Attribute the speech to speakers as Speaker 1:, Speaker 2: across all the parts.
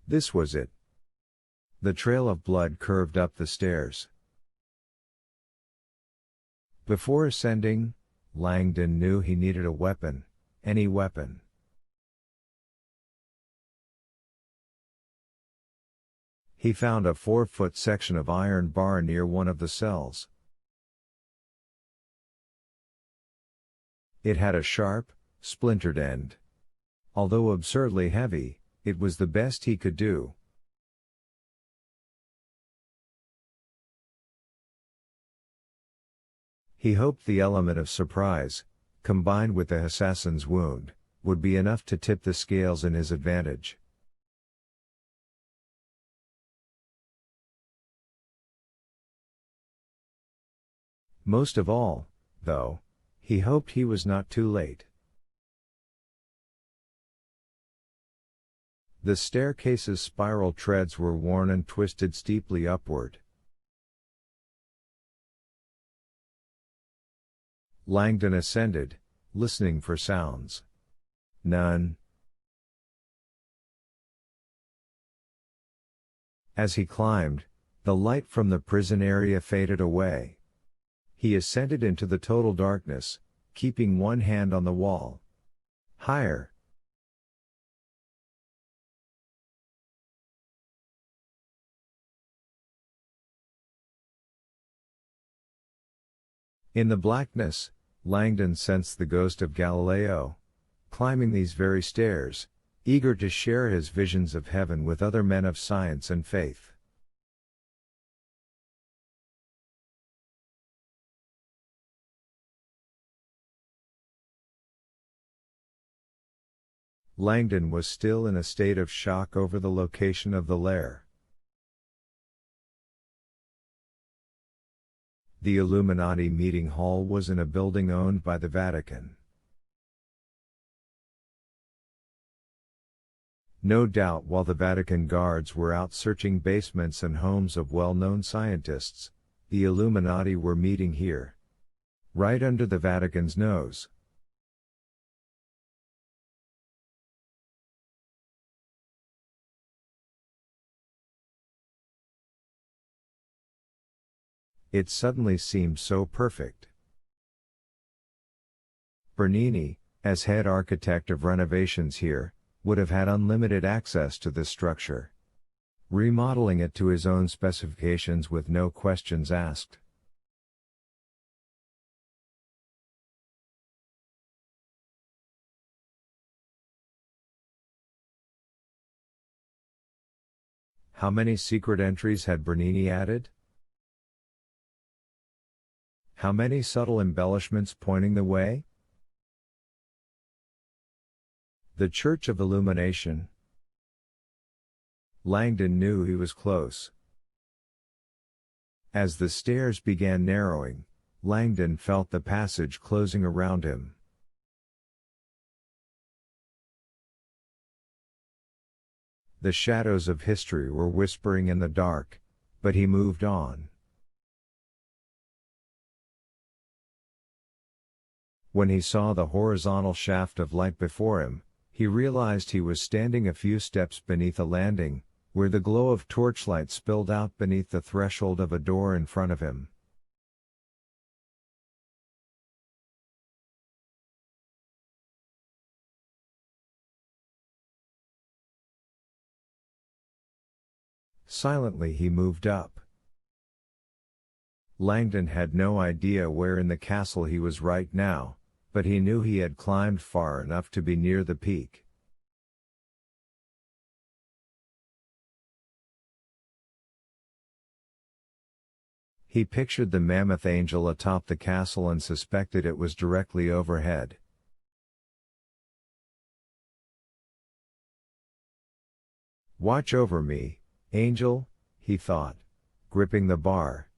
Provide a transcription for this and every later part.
Speaker 1: This was it. The trail of blood curved up the stairs. Before ascending, Langdon knew he needed a weapon, any weapon. He found a 4-foot section of iron bar near one of the cells. It had a sharp, splintered end. Although absurdly heavy, it was the best he could do. He hoped the element of surprise, combined with the assassin's wound, would be enough to tip the scales in his advantage. Most of all, though, he hoped he was not too late. The staircase's spiral treads were worn and twisted steeply upward. Langdon ascended, listening for sounds. None. As he climbed, the light from the prison area faded away. He ascended into the total darkness, keeping one hand on the wall. Higher. In the blackness, Langdon sensed the ghost of Galileo, climbing these very stairs, eager to share his visions of heaven with other men of science and faith. Langdon was still in a state of shock over the location of the lair. The Illuminati meeting hall was in a building owned by the Vatican. No doubt while the Vatican guards were out searching basements and homes of well-known scientists, the Illuminati were meeting here. Right under the Vatican's nose. It suddenly seemed so perfect. Bernini, as head architect of renovations here, would have had unlimited access to this structure, remodeling it to his own specifications with no questions asked. How many secret entries had Bernini added? How many subtle embellishments pointing the way? The Church of Illumination. Langdon knew he was close. As the stairs began narrowing, Langdon felt the passage closing around him. The shadows of history were whispering in the dark, but he moved on. When he saw the horizontal shaft of light before him, he realized he was standing a few steps beneath a landing, where the glow of torchlight spilled out beneath the threshold of a door in front of him. Silently he moved up. Langdon had no idea where in the castle he was right now, but he knew he had climbed far enough to be near the peak. He pictured the mammoth angel atop the castle and suspected it was directly overhead. Watch over me, angel, he thought, gripping the bar.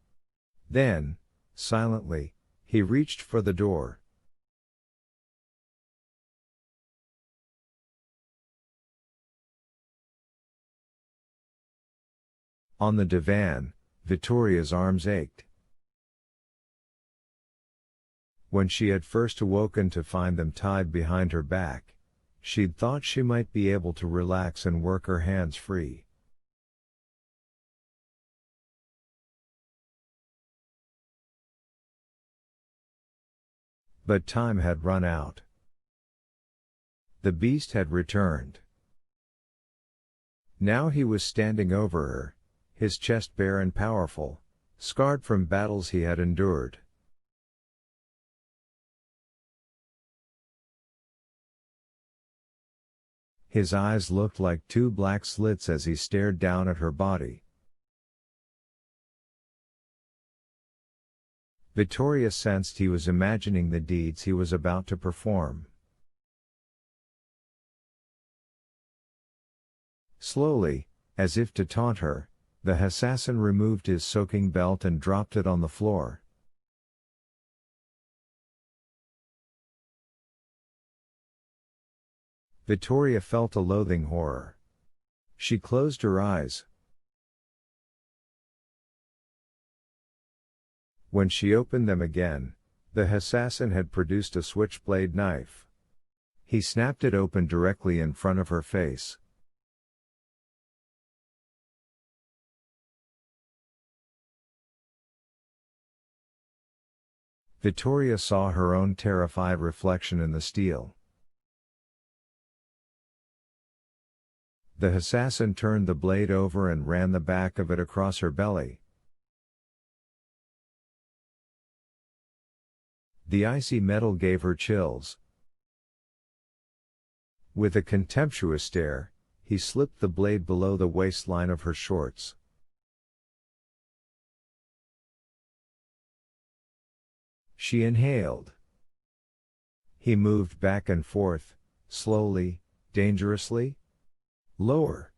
Speaker 1: Then, silently, he reached for the door. On the divan, Vittoria's arms ached. When she had first awoken to find them tied behind her back, She'd thought she might be able to relax and work her hands free. But time had run out. The beast had returned. Now he was standing over her, his chest bare and powerful, scarred from battles he had endured. His eyes looked like two black slits as he stared down at her body. Victoria sensed he was imagining the deeds he was about to perform. Slowly, as if to taunt her, the assassin removed his soaking belt and dropped it on the floor. Victoria felt a loathing horror. She closed her eyes. When she opened them again, the assassin had produced a switchblade knife. He snapped it open directly in front of her face. Victoria saw her own terrified reflection in the steel. The assassin turned the blade over and ran the back of it across her belly. The icy metal gave her chills. With a contemptuous stare, he slipped the blade below the waistline of her shorts. She inhaled. He moved back and forth, slowly, dangerously. Lower.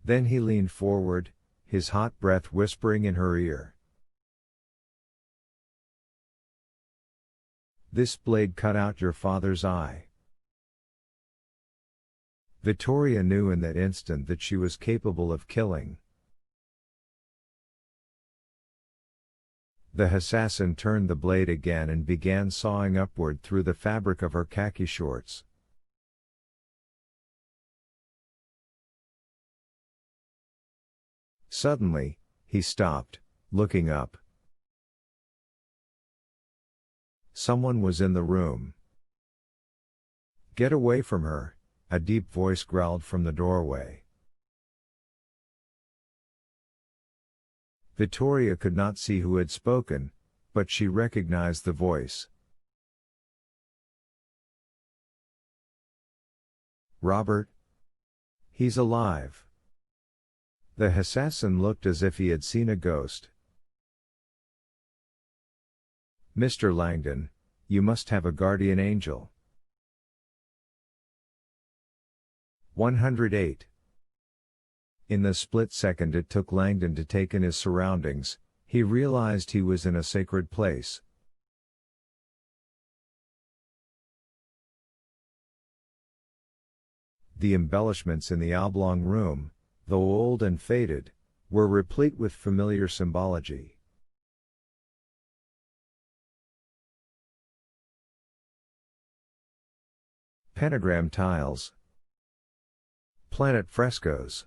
Speaker 1: Then he leaned forward, his hot breath whispering in her ear. This blade cut out your father's eye. Victoria knew in that instant that she was capable of killing. The assassin turned the blade again and began sawing upward through the fabric of her khaki shorts. Suddenly, he stopped, looking up. Someone was in the room. Get away from her, a deep voice growled from the doorway. Victoria could not see who had spoken, but she recognized the voice. Robert? He's alive. The assassin looked as if he had seen a ghost. Mr. Langdon, you must have a guardian angel. 108. In the split second it took Langdon to take in his surroundings, he realized he was in a sacred place. The embellishments in the oblong room, though old and faded, were replete with familiar symbology. Pentagram tiles, planet frescoes,